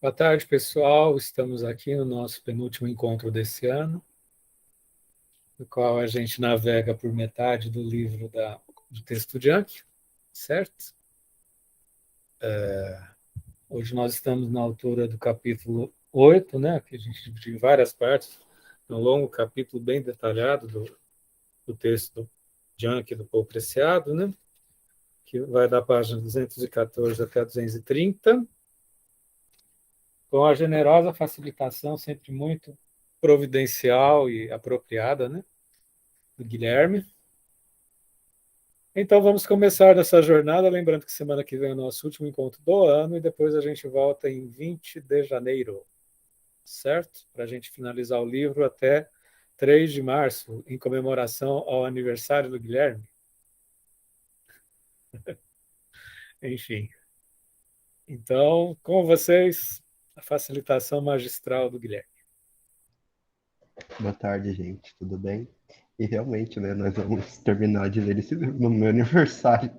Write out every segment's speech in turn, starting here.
Boa tarde, pessoal. Estamos aqui no nosso penúltimo encontro desse ano, no qual a gente navega por metade do livro do texto Junk, certo? Hoje nós estamos na altura do capítulo 8, né? Que a gente dividiu em várias partes, um longo capítulo bem detalhado do texto Junk do Paul Preciado, né? Que vai da página 214 até 230, com a generosa facilitação sempre muito providencial e apropriada, né? Do Guilherme. Então vamos começar essa jornada, lembrando que semana que vem é o nosso último encontro do ano e depois a gente volta em 20 de janeiro, certo? Para a gente finalizar o livro até 3 de março, em comemoração ao aniversário do Guilherme. Enfim. Então, com vocês, a facilitação magistral do Guilherme. Boa tarde, gente. Tudo bem? E realmente, né, nós vamos terminar de ler esse livro no meu aniversário.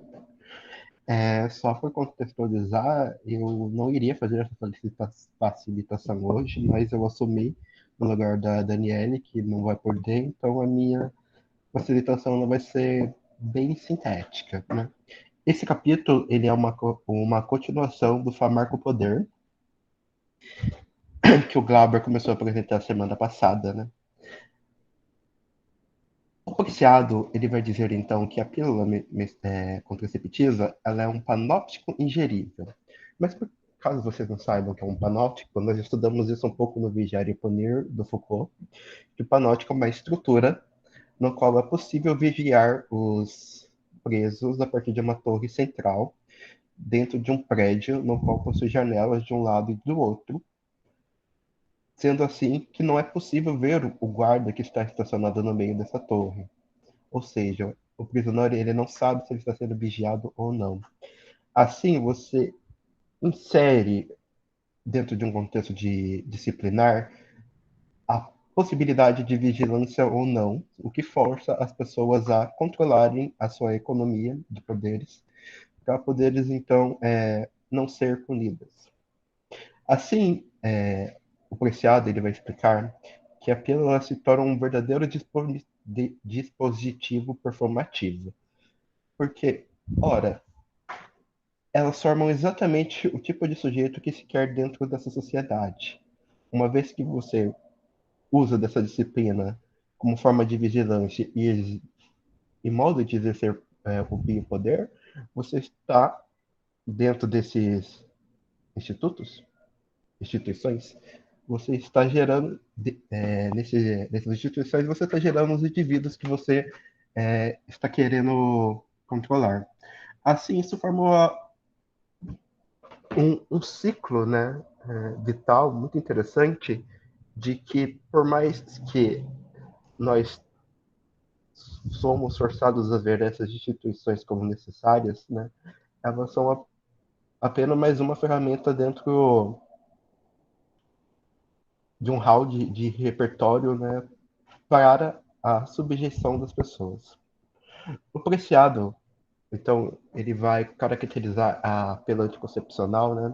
Só para contextualizar, eu não iria fazer essa facilitação hoje, mas eu assumi no lugar da Daniele, que não vai poder, então a minha facilitação ela vai ser bem sintética, né? Esse capítulo, ele é uma continuação do Famar com o Poder, que o Glauber começou a apresentar semana passada, né? O policiado, ele vai dizer então que a pílula contraceptiva ela é um panóptico ingerível. Mas caso vocês não saibam o que é um panóptico, nós estudamos isso um pouco no Vigiar e Punir do Foucault, que o panóptico é uma estrutura no qual é possível vigiar os presos a partir de uma torre central dentro de um prédio no qual possui janelas de um lado e do outro, sendo assim que não é possível ver o guarda que está estacionado no meio dessa torre. Ou seja, o prisioneiro ele não sabe se ele está sendo vigiado ou não. Assim, você insere dentro de um contexto disciplinar a possibilidade de vigilância ou não, o que força as pessoas a controlarem a sua economia de poderes, para poderes, então, não ser punidas. Assim, o Preciado ele vai explicar que a pílula se torna um verdadeiro dispositivo performativo. Porque, ora, elas formam exatamente o tipo de sujeito que se quer dentro dessa sociedade. Uma vez que você usa dessa disciplina como forma de vigilância e modo de exercer o biopoder, você está dentro desses instituições, você está gerando, nessas instituições, você está gerando os indivíduos que você está querendo controlar. Assim, isso formou um ciclo, né, vital muito interessante de que, por mais que nós somos forçados a ver essas instituições como necessárias, né, elas são apenas mais uma ferramenta dentro de um hall de repertório, né, para a subjeição das pessoas. O Preciado, então, ele vai caracterizar a pílula anticoncepcional, né,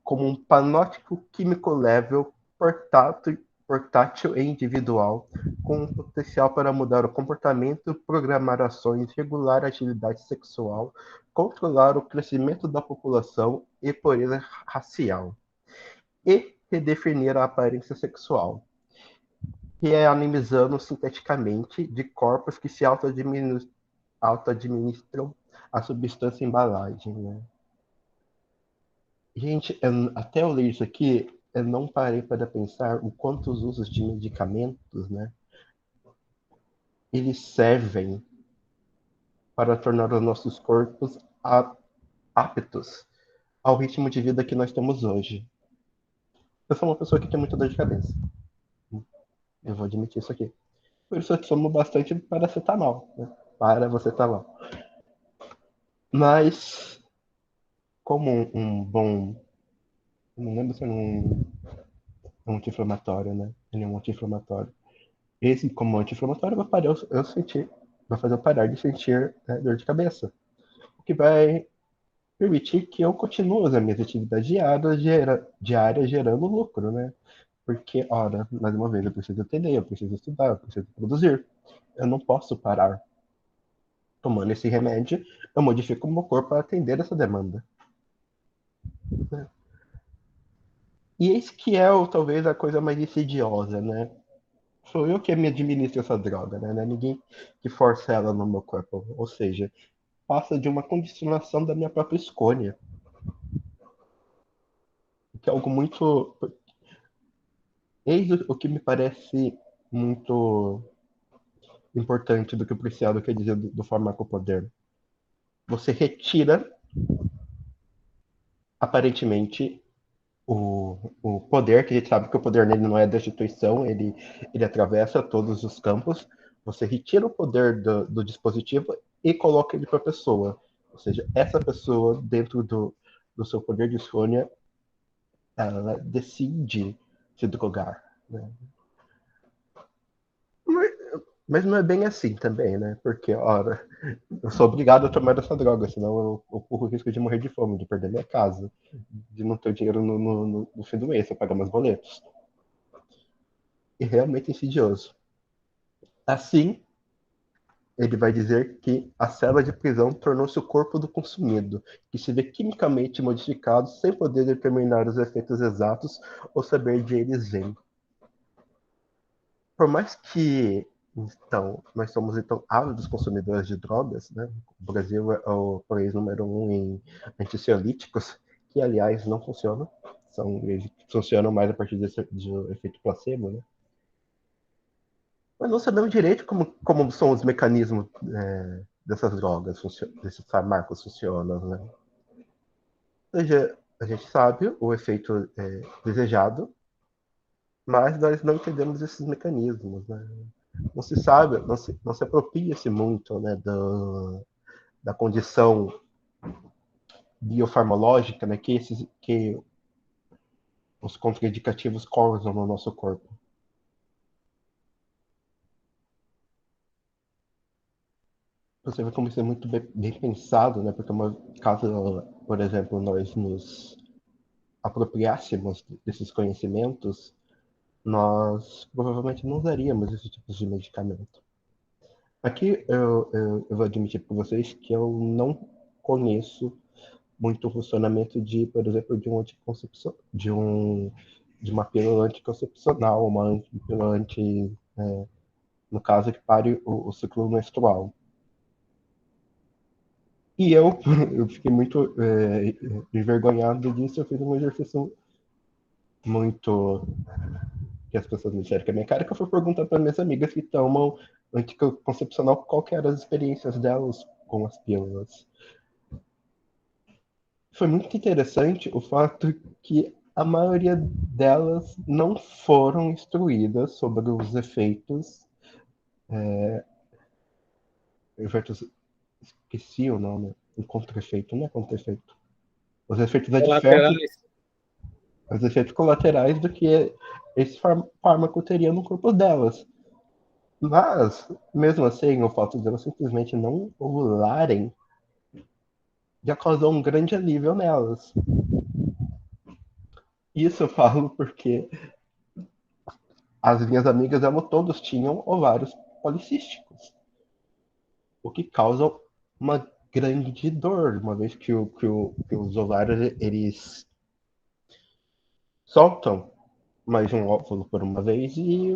como um panóptico químico level portátil e individual, com um potencial para mudar o comportamento, programar ações, regular a atividade sexual, controlar o crescimento da população e pureza racial, e redefinir a aparência sexual, que é animizando sinteticamente de corpos que se auto-administram a substância embalagem, né? Gente, até eu ler isso aqui, eu não parei para pensar o quanto os usos de medicamentos, né, eles servem para tornar os nossos corpos aptos ao ritmo de vida que nós temos hoje. Eu sou uma pessoa que tem muita dor de cabeça. Eu vou admitir isso aqui. Por isso eu tomo bastante paracetamol, né? Para você estar mal. Mas, como um bom. Não lembro se é um anti-inflamatório, né? Ele é um anti-inflamatório. Esse, como anti-inflamatório, vai fazer eu parar de sentir, né, dor de cabeça. O que vai permitir que eu continue as minhas atividades diárias gerando lucro, né? Porque, ora, mais uma vez, eu preciso atender, eu preciso estudar, eu preciso produzir. Eu não posso parar. Tomando esse remédio, eu modifico o meu corpo para atender essa demanda. Né? E eis que é, talvez, a coisa mais insidiosa, né? Sou eu que me administro essa droga, né? Não é ninguém que força ela no meu corpo. Ou seja, passa de uma condicionação da minha própria escolha. Que é algo muito. Eis o que me parece muito importante do que o Preciado quer dizer do farmacopoder. Você retira, aparentemente, o poder, que a gente sabe que o poder nele não é da instituição, ele atravessa todos os campos. Você retira o poder do dispositivo e coloca ele para a pessoa. Ou seja, essa pessoa, dentro do seu poder de escolha, ela decide se drogar. Né? Mas não é bem assim também, né? Porque, ora, eu sou obrigado a tomar essa droga, senão eu corro o risco de morrer de fome, de perder minha casa, de não ter dinheiro no fim do mês para pagar meus boletos. E realmente insidioso. Assim, ele vai dizer que a cela de prisão tornou-se o corpo do consumido, que se vê quimicamente modificado sem poder determinar os efeitos exatos ou saber de eles vêm. Por mais que então nós somos então ávidos consumidores de drogas, né? O Brasil é o país número 1 em ansiolíticos, que aliás não funcionam, eles funcionam mais a partir do efeito placebo, né? Mas não sabemos direito como são os mecanismos dessas drogas, desses fármacos funcionam, né? Ou seja, a gente sabe o efeito desejado, mas nós não entendemos esses mecanismos, né? Não se sabe, não se apropria-se muito, né, da condição biofarmacológica, né, que os contraindicativos causam no nosso corpo. Você vê como isso é muito bem pensado, né, porque caso, por exemplo, nós nos apropriássemos desses conhecimentos, nós provavelmente não usaríamos esse tipo de medicamento. Aqui eu vou admitir para vocês que eu não conheço muito o funcionamento por exemplo, de um anticoncepção, de uma pílula anticoncepcional, uma pílula no caso, que pare o ciclo menstrual. E eu fiquei muito envergonhado disso. Eu fiz um exercício muito que as pessoas me disseram que é minha cara, que eu fui perguntar para minhas amigas que tomam anticoncepcional qual que eram as experiências delas com as pílulas. Foi muito interessante o fato que a maioria delas não foram instruídas sobre os efeitos, esqueci o nome, o contra-efeito, não é contra-efeito, os efeitos adversos, Colaterais. os efeitos colaterais do que esse fármaco teria no corpo delas. Mas, mesmo assim, o fato de elas simplesmente não ovularem já causou um grande alívio nelas. Isso eu falo porque as minhas amigas, elas todos tinham ovários policísticos, o que causa uma grande dor, uma vez que os ovários eles soltam mais um óvulo por uma vez e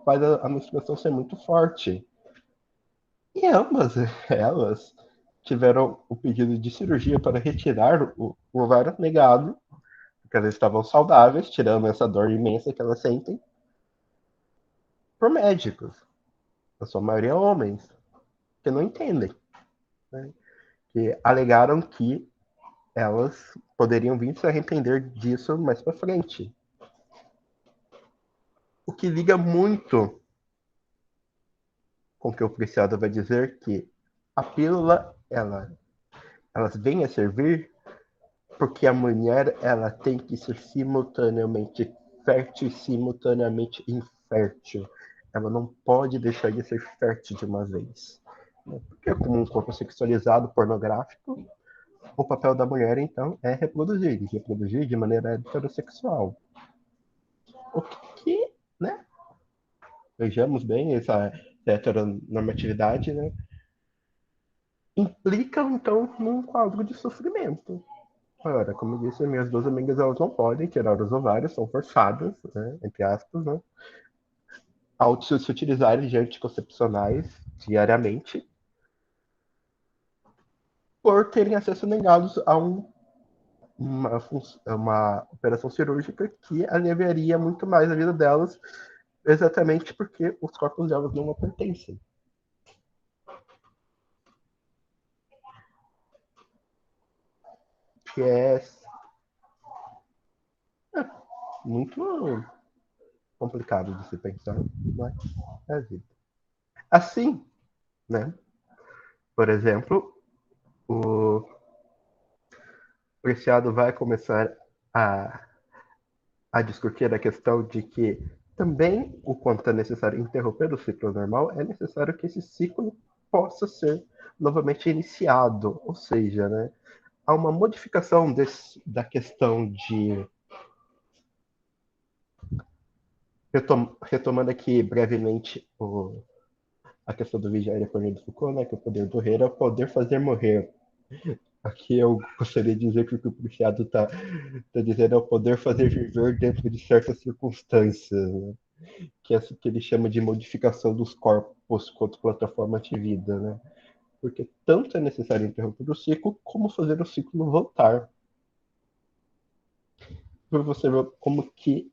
faz a menstruação ser muito forte. E ambas elas tiveram o pedido de cirurgia para retirar o ovário negado, porque elas estavam saudáveis, tirando essa dor imensa que elas sentem, por médicos, a sua maioria homens, que não entendem, né? Que alegaram que elas poderiam vir se arrepender disso mais para frente. O que liga muito com o que o Preciado vai dizer que a pílula, elas vêm a servir porque a mulher ela tem que ser simultaneamente fértil e simultaneamente infértil. Ela não pode deixar de ser fértil de uma vez. Porque é como um corpo sexualizado, pornográfico, o papel da mulher, então, é reproduzir, e reproduzir de maneira heterossexual. O que, né? Vejamos bem essa heteronormatividade, né? Implica, então, num quadro de sofrimento. Ora, como eu disse, minhas duas amigas, elas não podem tirar os ovários, são forçadas, né, entre aspas, né, a se utilizarem de anticoncepcionais diariamente por terem acesso negados a uma operação cirúrgica que aliviaria muito mais a vida delas, exatamente porque os corpos delas não pertencem. Que é muito complicado de se pensar, mas é a vida. Assim, né? Por exemplo, o Preciado vai começar a, a discutir a questão de que também, o quanto é necessário interromper o ciclo normal, é necessário que esse ciclo possa ser novamente iniciado. Ou seja, né, há uma modificação da questão de. Retomando aqui brevemente a questão do Vigiar e Corneiro Foucault, né, que o poder do rei é o poder fazer morrer. Aqui eu gostaria de dizer que o Preciado está dizendo é o poder fazer viver dentro de certas circunstâncias, né? Que é o que ele chama de modificação dos corpos quanto plataforma de vida, né? Porque tanto é necessário interromper o ciclo, como fazer o ciclo voltar. Para você ver como que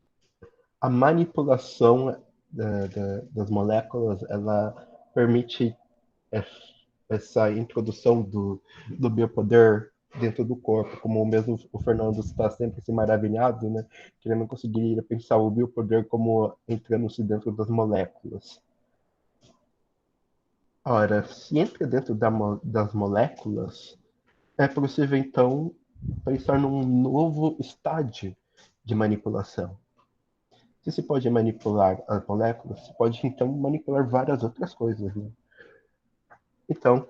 a manipulação das moléculas, ela permite essa introdução do biopoder dentro do corpo, como mesmo o Fernando está sempre se maravilhado, né? Que ele não conseguiria pensar o biopoder como entrando-se dentro das moléculas. Ora, se entra dentro das moléculas, é possível, então, pensar num novo estágio de manipulação. Se pode manipular as moléculas, se pode, então, manipular várias outras coisas. Né? Então,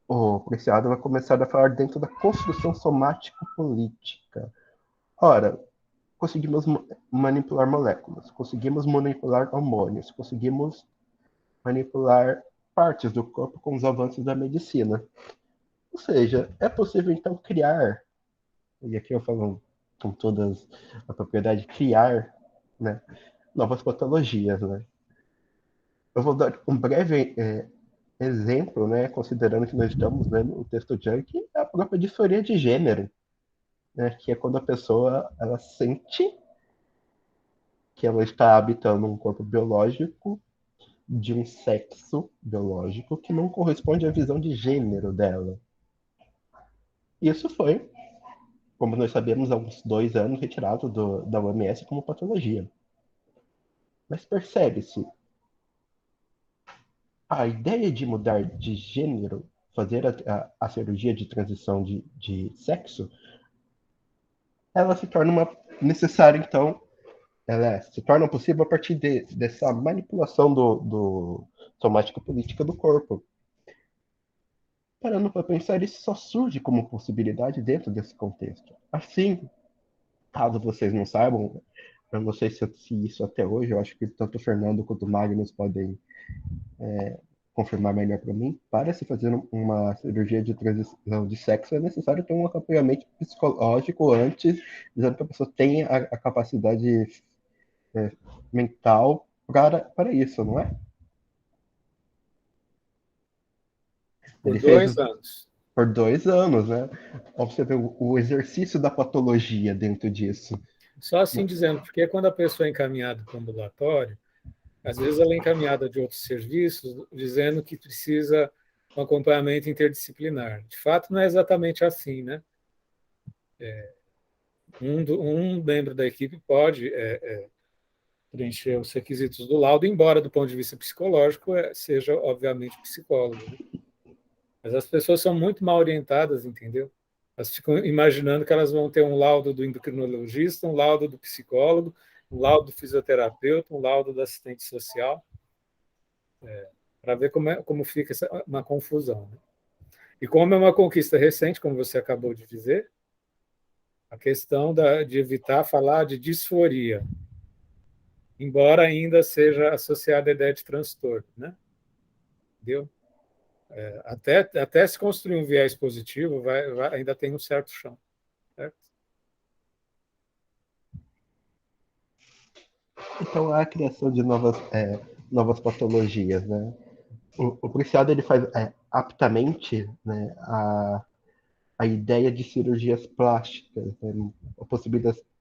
o Preciado vai começar a falar dentro da construção somático-política. Ora, conseguimos manipular moléculas, conseguimos manipular hormônios, conseguimos manipular partes do corpo com os avanços da medicina. Ou seja, é possível então criar, e aqui eu falo com toda a propriedade, criar, né, novas patologias. Né? Eu vou dar um breve exemplo, né, considerando que nós estamos lendo o texto Junk, é a própria disforia de gênero, né, que é quando a pessoa ela sente que ela está habitando um corpo biológico de um sexo biológico que não corresponde à visão de gênero dela. Isso foi, como nós sabemos, há uns 2 anos retirado da OMS como patologia. Mas percebe-se, a ideia de mudar de gênero, fazer a cirurgia de transição de sexo, ela se torna necessária, então, ela se torna possível a partir dessa manipulação do somático-política do corpo. Parando para pensar, isso só surge como possibilidade dentro desse contexto. Assim, caso vocês não saibam, eu não sei se isso até hoje, eu acho que tanto o Fernando quanto o Magnus podem confirmar melhor para mim, para se fazer uma cirurgia de transição de sexo é necessário ter um acompanhamento psicológico antes, dizendo que a pessoa tenha a capacidade mental para isso, não é? Por Ele fez 2 anos. por 2 anos, né? Observe o exercício da patologia dentro disso. Só assim dizendo, porque quando a pessoa é encaminhada para o ambulatório, às vezes ela é encaminhada de outros serviços, dizendo que precisa um acompanhamento interdisciplinar. De fato, não é exatamente assim, né? Um membro da equipe pode preencher os requisitos do laudo, embora do ponto de vista psicológico seja, obviamente, psicólogo. Né? Mas as pessoas são muito mal orientadas, entendeu? Elas ficam imaginando que elas vão ter um laudo do endocrinologista, um laudo do psicólogo, um laudo do fisioterapeuta, um laudo do assistente social, para ver como fica uma confusão. Né? E como é uma conquista recente, como você acabou de dizer, a questão de evitar falar de disforia, embora ainda seja associada à ideia de transtorno, né? Entendeu? Até se construir um viés positivo, ainda tem um certo chão, certo? Então, há a criação de novas patologias, né? O Preciado ele faz aptamente, né, a ideia de cirurgias plásticas, né, a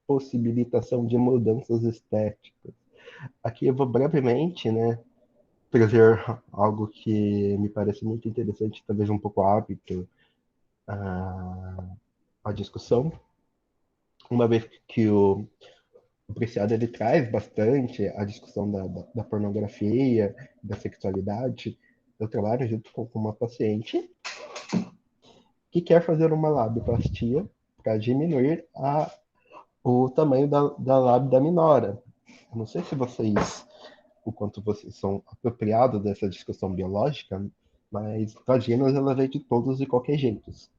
possibilitação de mudanças estéticas. Aqui eu vou brevemente, né, trazer algo que me parece muito interessante, talvez um pouco hábito à discussão, uma vez que o Preciado ele traz bastante a discussão da pornografia, da sexualidade. Eu trabalho junto com uma paciente que quer fazer uma labioplastia para diminuir o tamanho da lábia minora. Eu não sei se vocês, o quanto vocês são apropriados dessa discussão biológica, mas vaginas ela vem de todos e qualquer jeitos.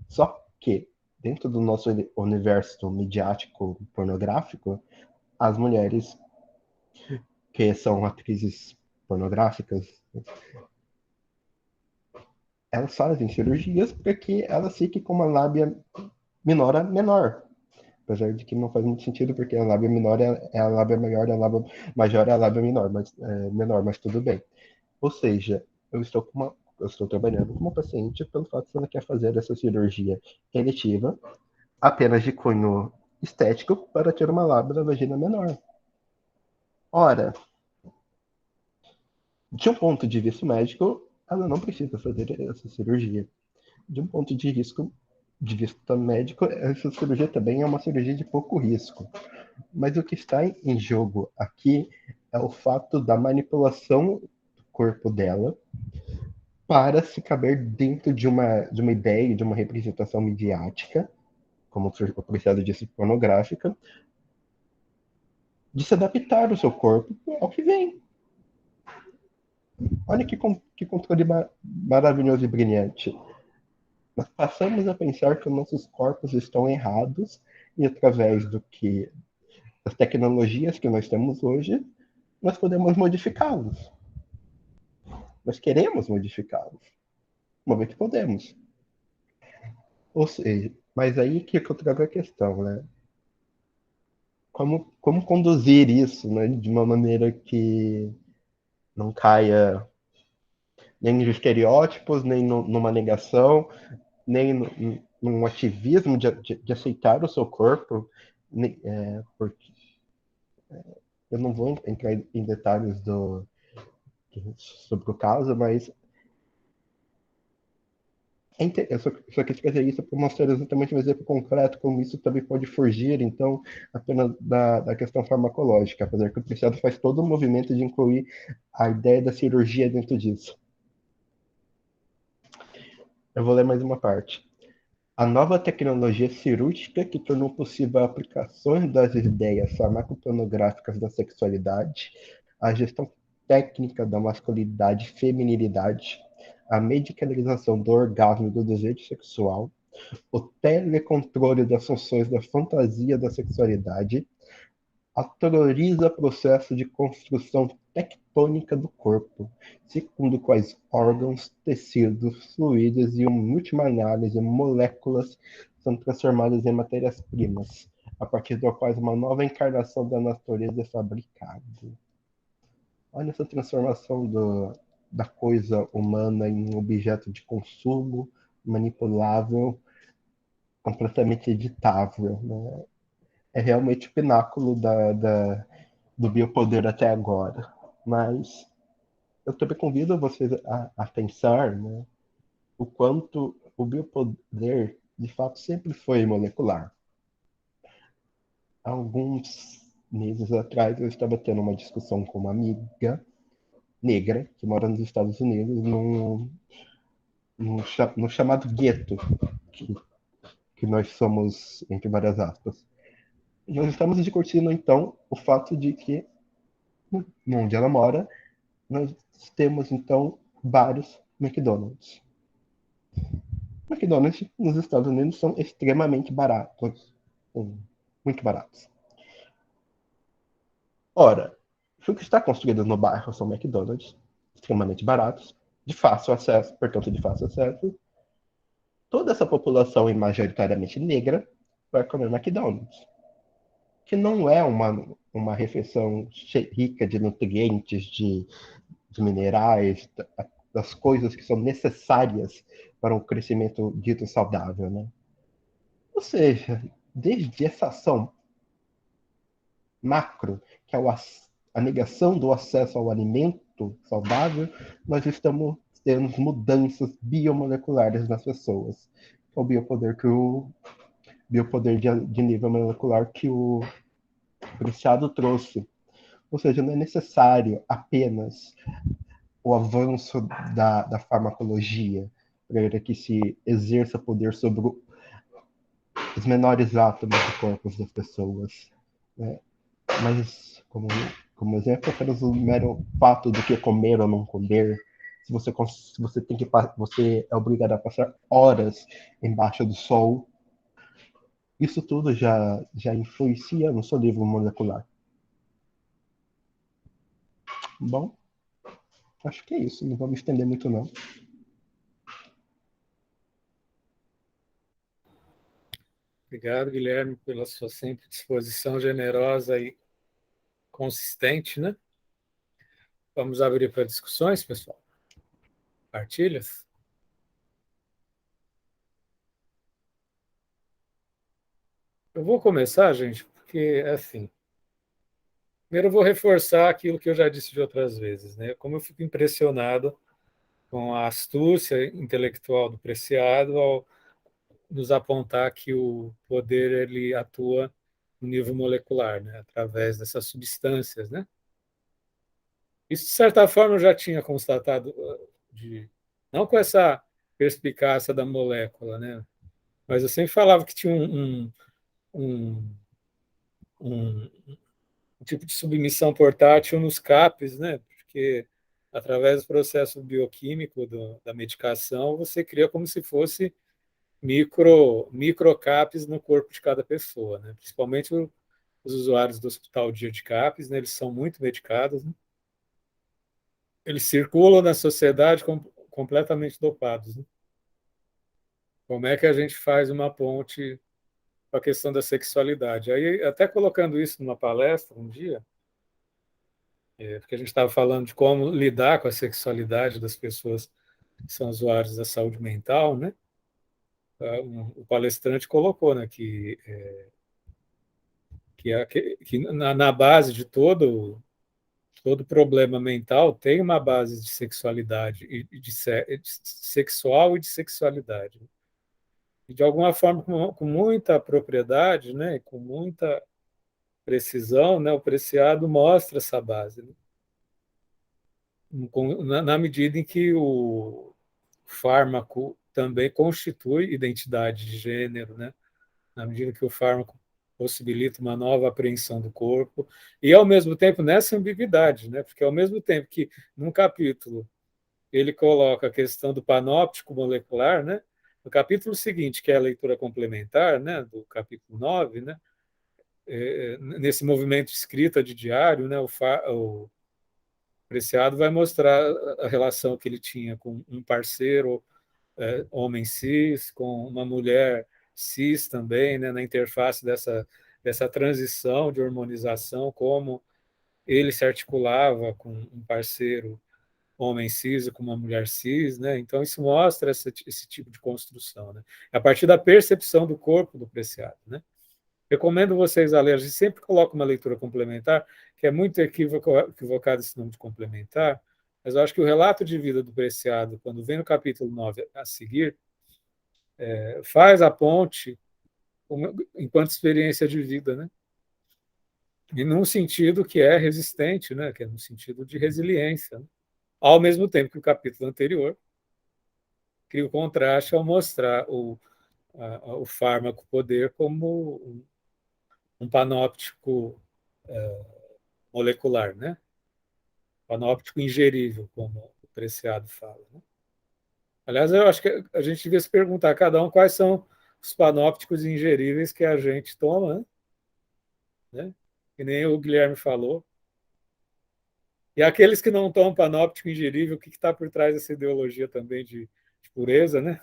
Só que, dentro do nosso universo midiático pornográfico, as mulheres que são atrizes pornográficas, elas fazem cirurgias para que elas fiquem com uma lábia minora menor. Apesar de que não faz muito sentido, porque a lábia menor é a lábia maior, a lábia major é a lábia menor, menor, mas tudo bem. Ou seja, eu estou trabalhando com uma paciente pelo fato de que ela quer fazer essa cirurgia eletiva apenas de cunho estético para ter uma lábia da vagina menor. Ora, de um ponto de vista médico, ela não precisa fazer essa cirurgia. De um ponto de vista médico, essa cirurgia também é uma cirurgia de pouco risco. Mas o que está em jogo aqui é o fato da manipulação do corpo dela para se caber dentro de uma ideia, de uma representação midiática, como o Preciado disse, pornográfica, de se adaptar o seu corpo ao que vem. Olha que controle maravilhoso e brilhante. Nós passamos a pensar que os nossos corpos estão errados e através das tecnologias que nós temos hoje, nós podemos modificá-los. Nós queremos modificá-los. Uma vez que podemos. Ou seja, mas aí que eu trago a questão, né? Como conduzir isso, né? De uma maneira que não caia nem nos estereótipos, nem numa negação, nem num ativismo de aceitar o seu corpo, porque eu não vou entrar em detalhes sobre o caso, mas eu só quis trazer isso para mostrar exatamente um exemplo concreto, como isso também pode fugir, então, apenas da questão farmacológica, apesar que o Preciado faz todo o movimento de incluir a ideia da cirurgia dentro disso. Eu vou ler mais uma parte. A nova tecnologia cirúrgica que tornou possível aplicações das ideias farmacopornográficas da sexualidade, a gestão técnica da masculinidade e feminilidade, a medicalização do orgasmo e do desejo sexual, o telecontrole das funções da fantasia da sexualidade, autoriza o processo de construção tectônica do corpo, segundo quais órgãos, tecidos, fluidos e, em última análise, moléculas são transformadas em matérias-primas, a partir das quais uma nova encarnação da natureza é fabricada. Olha essa transformação da coisa humana em um objeto de consumo, manipulável, completamente editável, né? É realmente o pináculo do biopoder até agora. Mas eu também convido vocês a pensar, né, o quanto o biopoder de fato sempre foi molecular. Há alguns meses atrás eu estava tendo uma discussão com uma amiga negra que mora nos Estados Unidos, no chamado gueto, que, que nós somos, entre várias aspas. Nós estamos discutindo, então, o fato de que, onde ela mora, nós temos, então, vários McDonald's. McDonald's nos Estados Unidos são extremamente baratos. Muito baratos. Ora, se o que está construído no bairro são McDonald's, extremamente baratos, de fácil acesso, portanto, de fácil acesso, toda essa população, e majoritariamente negra, vai comer McDonald's, que não é uma refeição rica de nutrientes, de minerais, das coisas que são necessárias para um crescimento dito saudável, né? Ou seja, desde essa ação macro, que é a negação do acesso ao alimento saudável, nós estamos tendo mudanças biomoleculares nas pessoas. O biopoder de nível molecular que o Preciado trouxe. Ou seja, não é necessário apenas o avanço da farmacologia para que se exerça poder sobre os menores átomos do corpo das pessoas. Né? Mas, como exemplo, apenas o mero fato do que comer ou não comer, se você tem que você é obrigado a passar horas embaixo do sol, isso tudo já influencia no seu nível molecular. Bom, acho que é isso, não vou me estender muito não. Obrigado, Guilherme, pela sua sempre disposição generosa e consistente, né? Vamos abrir para discussões, pessoal. Partilhas? Eu vou começar, gente, porque, assim, primeiro eu vou reforçar aquilo que eu já disse de outras vezes, né? Como eu fico impressionado com a astúcia intelectual do Preciado ao nos apontar que o poder ele atua no nível molecular, né? Através dessas substâncias, né? Isso, de certa forma, eu já tinha constatado, não com essa perspicácia da molécula, né? Mas eu sempre falava que tinha um, um tipo de submissão portátil nos CAPs, né? Porque através do processo bioquímico da medicação, você cria como se fosse microcaps no corpo de cada pessoa, né? Principalmente os usuários do hospital dia de CAPs, né? Eles são muito medicados, né? Eles circulam na sociedade completamente dopados, né? Como é que a gente faz uma ponte com a questão da sexualidade? Aí, até colocando isso numa palestra um dia, porque a gente estava falando de como lidar com a sexualidade das pessoas que são usuários da saúde mental, né? O palestrante colocou, né, que na base de todo problema mental tem uma base de sexualidade de sexual e de sexualidade. E de alguma forma, com muita propriedade, né, com muita precisão, né, o Preciado mostra essa base, né? Na medida em que o fármaco também constitui identidade de gênero, né? Na medida que o fármaco possibilita uma nova apreensão do corpo, e ao mesmo tempo nessa ambiguidade, né? Porque ao mesmo tempo que num capítulo ele coloca a questão do panóptico molecular, né? No capítulo seguinte, que é a leitura complementar, né, do capítulo 9, né, nesse movimento de escrita de diário, né, o Preciado vai mostrar a relação que ele tinha com um parceiro homem cis, com uma mulher cis também, né, na interface dessa transição de hormonização, como ele se articulava com um parceiro homem cis e com uma mulher cis, né? Então isso mostra esse tipo de construção, né? A partir da percepção do corpo do Preciado, né? Recomendo vocês a ler. A gente sempre coloca uma leitura complementar, que é muito equivocado esse nome de complementar, mas eu acho que o relato de vida do Preciado, quando vem no capítulo 9 a seguir, faz a ponte enquanto experiência de vida, né? E num sentido que é resistente, né? Que é no sentido de resiliência, né? Ao mesmo tempo que o capítulo anterior cria o contraste ao mostrar o fármaco poder como um panóptico molecular, né? Panóptico ingerível, como o Preciado fala. Né? Aliás, eu acho que a gente devia se perguntar a cada um quais são os panópticos ingeríveis que a gente toma, né? Que nem o Guilherme falou. E aqueles que não tomam panóptico ingerível, o que está por trás dessa ideologia também de pureza, né?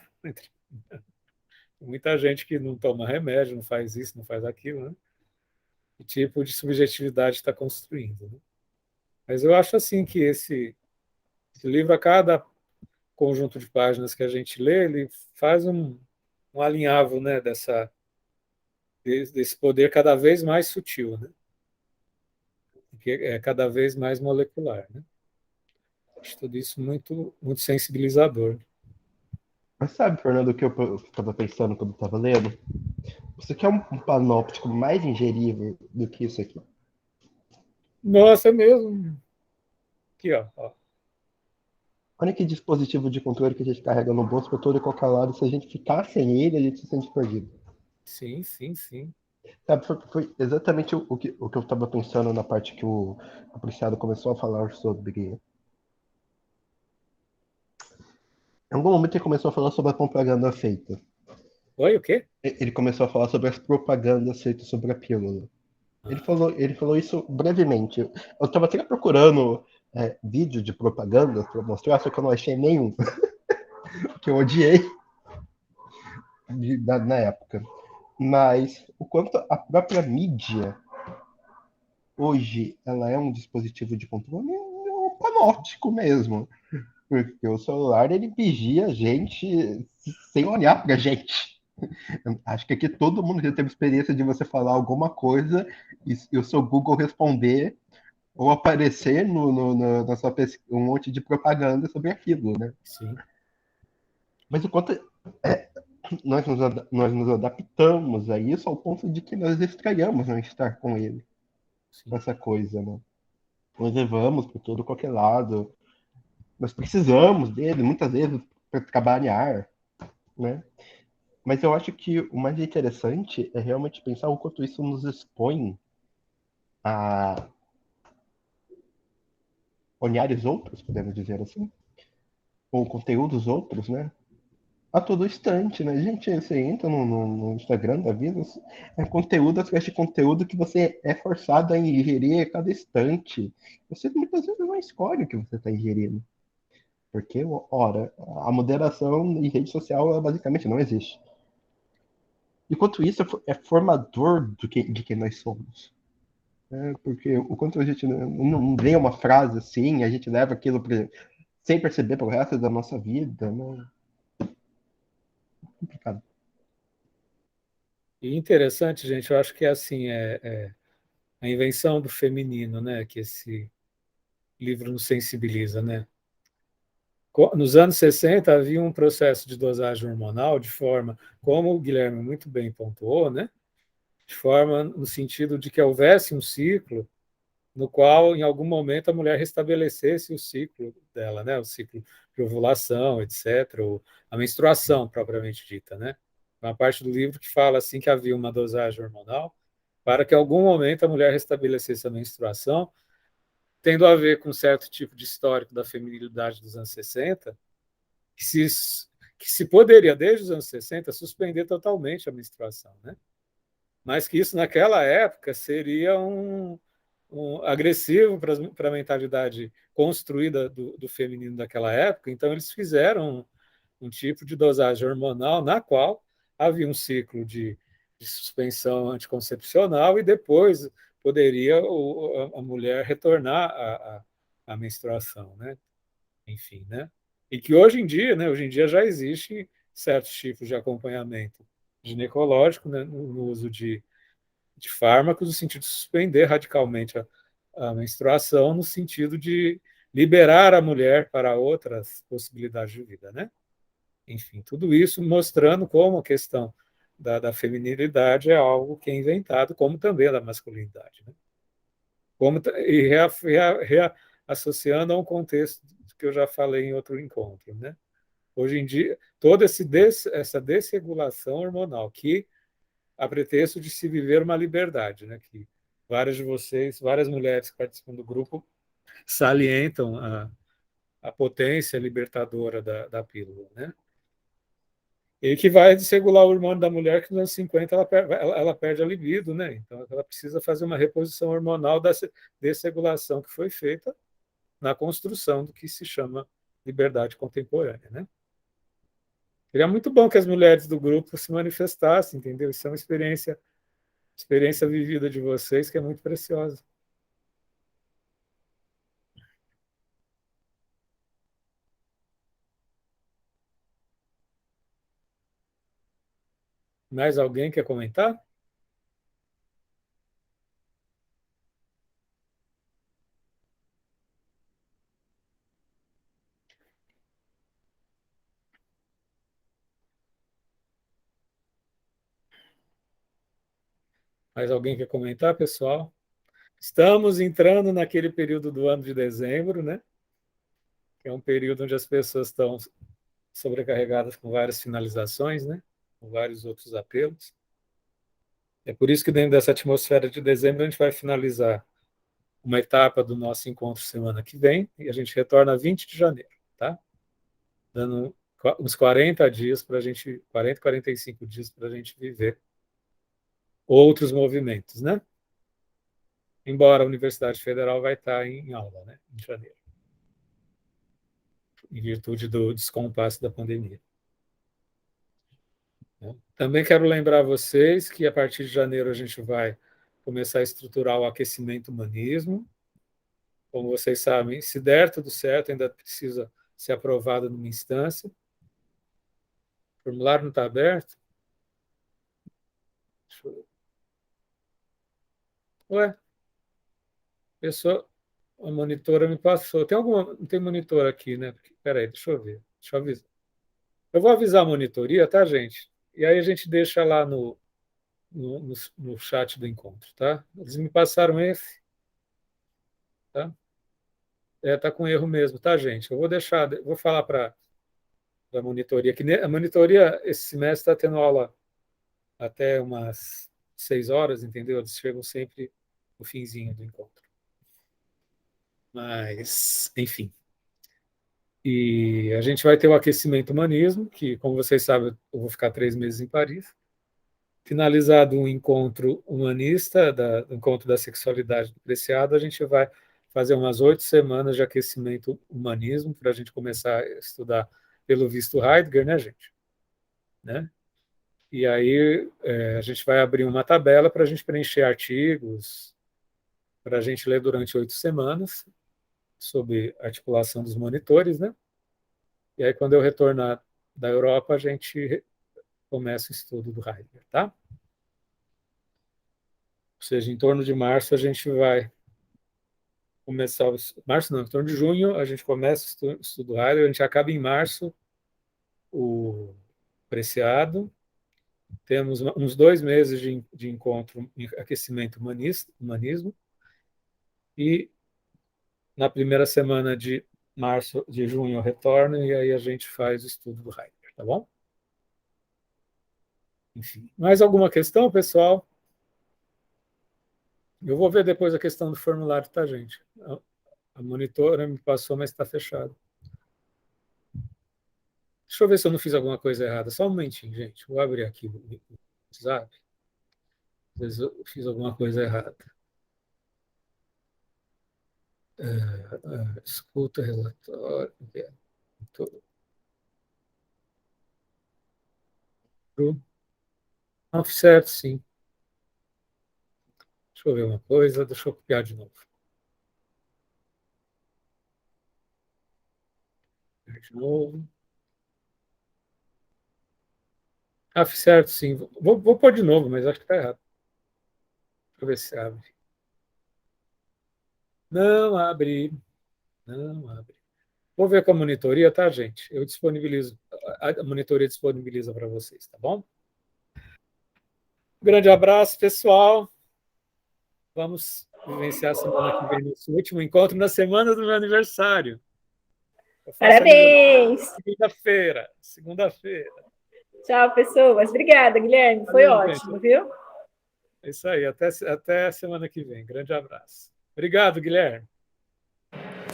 Muita gente que não toma remédio, não faz isso, não faz aquilo, né? Que tipo de subjetividade está construindo, né? Mas eu acho assim que esse livro, a cada conjunto de páginas que a gente lê, ele faz um alinhavo, né, desse poder cada vez mais sutil, né? Que é cada vez mais molecular, né? Acho tudo isso muito, muito sensibilizador. Mas sabe, Fernando, o que eu estava pensando quando eu estava lendo? Você quer um panóptico mais ingerível do que isso aqui? Nossa, é mesmo. Aqui, ó. Olha que dispositivo de controle que a gente carrega no bolso para todo e qualquer lado. Se a gente ficar sem ele, a gente se sente perdido. Sim, sim, sim. Sabe, foi exatamente o que eu estava pensando na parte que o apreciado começou a falar sobre. Em algum momento ele começou a falar sobre a propaganda feita. Oi, o quê? Ele começou a falar sobre as propagandas feitas sobre a pílula. Ah, Ele falou isso brevemente. Eu estava até procurando vídeo de propaganda para mostrar, só que eu não achei nenhum, que eu odiei na época. Mas o quanto a própria mídia hoje ela é um dispositivo de controle é um panóptico mesmo. Porque o celular ele vigia a gente sem olhar pra gente. Acho que aqui todo mundo já teve experiência de você falar alguma coisa e o seu Google responder ou aparecer na sua pesquisa um monte de propaganda sobre aquilo, né? sim, Mas o quanto nós nos adaptamos a isso ao ponto de que nós estranhamos não estar com ele, com sim. essa coisa, né? Nós levamos por todo qualquer lado, nós precisamos dele muitas vezes para trabalhar, né? Mas eu acho que o mais interessante é realmente pensar o quanto isso nos expõe a olhares outros, podemos dizer assim, ou conteúdos outros, né? A todo instante, né? Gente, você entra no Instagram da vida, é conteúdo atrás de conteúdo que você é forçado a ingerir a cada instante. Você muitas vezes não escolhe o que você está ingerindo. Porque, ora, a moderação em rede social ela basicamente não existe. Enquanto isso, é formador de quem nós somos. Né? Porque o quanto a gente não lê uma frase assim, a gente leva aquilo sem perceber para o resto da nossa vida, né? É complicado. E interessante, gente, eu acho que é assim, é a invenção do feminino, né, que esse livro nos sensibiliza, né? Nos anos 60 havia um processo de dosagem hormonal de forma, como o Guilherme muito bem pontuou, né? De forma no sentido de que houvesse um ciclo no qual, em algum momento, a mulher restabelecesse o ciclo dela, né? O ciclo de ovulação, etc., ou a menstruação propriamente dita, né? Uma parte do livro que fala assim que havia uma dosagem hormonal para que, em algum momento, a mulher restabelecesse a menstruação, tendo a ver com um certo tipo de histórico da feminilidade dos anos 60, que se poderia, desde os anos 60, suspender totalmente a menstruação, né? Mas que isso, naquela época, seria um agressivo para a mentalidade construída do feminino daquela época. Então, eles fizeram um tipo de dosagem hormonal na qual havia um ciclo de suspensão anticoncepcional e depois poderia a mulher retornar à menstruação, né? Enfim, né? E que hoje em dia já existe certos tipos de acompanhamento ginecológico, né, no uso de fármacos, no sentido de suspender radicalmente a menstruação, no sentido de liberar a mulher para outras possibilidades de vida, né? Enfim, tudo isso mostrando como a questão da feminilidade é algo que é inventado, como também a da masculinidade, né? Como, e associando a um contexto que eu já falei em outro encontro, né? Hoje em dia, toda essa desregulação hormonal que a pretexto de se viver uma liberdade, né? Que várias de vocês, várias mulheres que participam do grupo salientam a potência libertadora da pílula, né? E que vai desregular o hormônio da mulher, que nos anos 50 ela perde a libido, né? Então ela precisa fazer uma reposição hormonal dessa desregulação que foi feita na construção do que se chama liberdade contemporânea, né? Seria muito bom que as mulheres do grupo se manifestassem, entendeu? Isso é uma experiência vivida de vocês que é muito preciosa. Mais alguém quer comentar? Mais alguém quer comentar, pessoal? Estamos entrando naquele período do ano de dezembro, né? Que é um período onde as pessoas estão sobrecarregadas com várias finalizações, né? Com vários outros apelos. É por isso que dentro dessa atmosfera de dezembro a gente vai finalizar uma etapa do nosso encontro semana que vem e a gente retorna 20 de janeiro, tá? Dando uns 40 dias para a gente, 40, 45 dias para a gente viver outros movimentos, né? Embora a Universidade Federal vai estar em aula, né? Em janeiro, em virtude do descompasso da pandemia. Também quero lembrar vocês que a partir de janeiro a gente vai começar a estruturar o aquecimento humanismo. Como vocês sabem, se der tudo certo, ainda precisa ser aprovado numa instância. O formulário não está aberto? Deixa eu ver. Ué, pessoa, a monitora me passou. Tem alguma, não tem monitor aqui, né? Espera aí, deixa eu ver. Deixa eu avisar. Eu vou avisar a monitoria, tá, gente? E aí a gente deixa lá no chat do encontro, tá? Eles me passaram esse, tá? Tá com erro mesmo, tá, gente? Eu vou deixar, vou falar para a monitoria, que a monitoria esse semestre está tendo aula até umas 6 horas, entendeu? Eles chegam sempre no finzinho do encontro. Mas, enfim. E a gente vai ter o aquecimento humanismo, que, como vocês sabem, eu vou ficar 3 meses em Paris. Finalizado um encontro humanista, do encontro da sexualidade do Preciado, a gente vai fazer umas 8 semanas de aquecimento humanismo para a gente começar a estudar pelo visto Heidegger, né, gente? Né? E aí a gente vai abrir uma tabela para a gente preencher artigos, para a gente ler durante 8 semanas, sobre articulação dos monitores, né? E aí, quando eu retornar da Europa, a gente começa o estudo do Heidegger, tá? Ou seja, em torno de março a gente vai começar março não, em torno de junho a gente começa o estudo do Heidegger, a gente acaba em março o Preciado, temos uns 2 meses de encontro em aquecimento humanismo, e na primeira semana de junho eu retorno, e aí a gente faz o estudo do Heidegger, tá bom? Enfim, mais alguma questão, pessoal? Eu vou ver depois a questão do formulário, tá, gente? A monitora me passou, mas está fechado. Deixa eu ver se eu não fiz alguma coisa errada. Só um momentinho, gente. Vou abrir aqui o WhatsApp. Às vezes eu fiz alguma coisa errada. Escuta relatório. Não, certo, sim. Deixa eu ver uma coisa. Deixa eu copiar de novo. De novo. Certo, sim. Vou pôr de novo, mas acho que está errado. Deixa eu ver se abre. Não abre. Não abre. Vou ver com a monitoria, tá, gente? Eu disponibilizo. A monitoria disponibiliza para vocês, tá bom? Um grande abraço, pessoal. Vamos vivenciar a semana que vem nosso último encontro na semana do meu aniversário. Eu faço Parabéns! Segunda-feira. Segunda-feira. Tchau, pessoas. Obrigada, Guilherme. Foi ótimo, gente. Viu? É isso aí. Até a semana que vem. Grande abraço. Obrigado, Guilherme.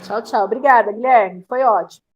Tchau, tchau. Obrigada, Guilherme. Foi ótimo.